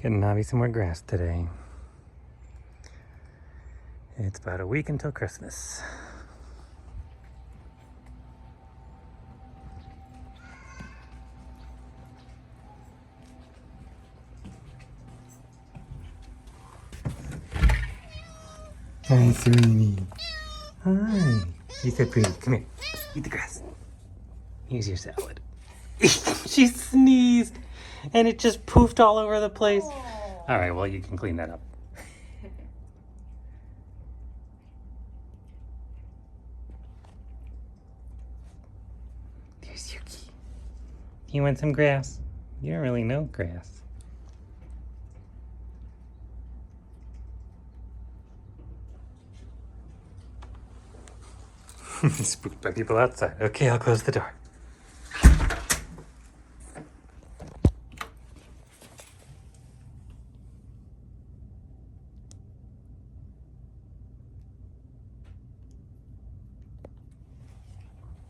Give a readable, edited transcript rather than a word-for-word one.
Getting Navi some more grass today. It's about a week until Christmas. Hi, sweetie. Hi. You said pretty. Come here. Eat the grass. Here's your salad. She sneezed and it just poofed all over the place. All right, well, you can clean that up. There's Yuki. You want some grass? You don't really know grass. Spooked by people outside. Okay, I'll close the door.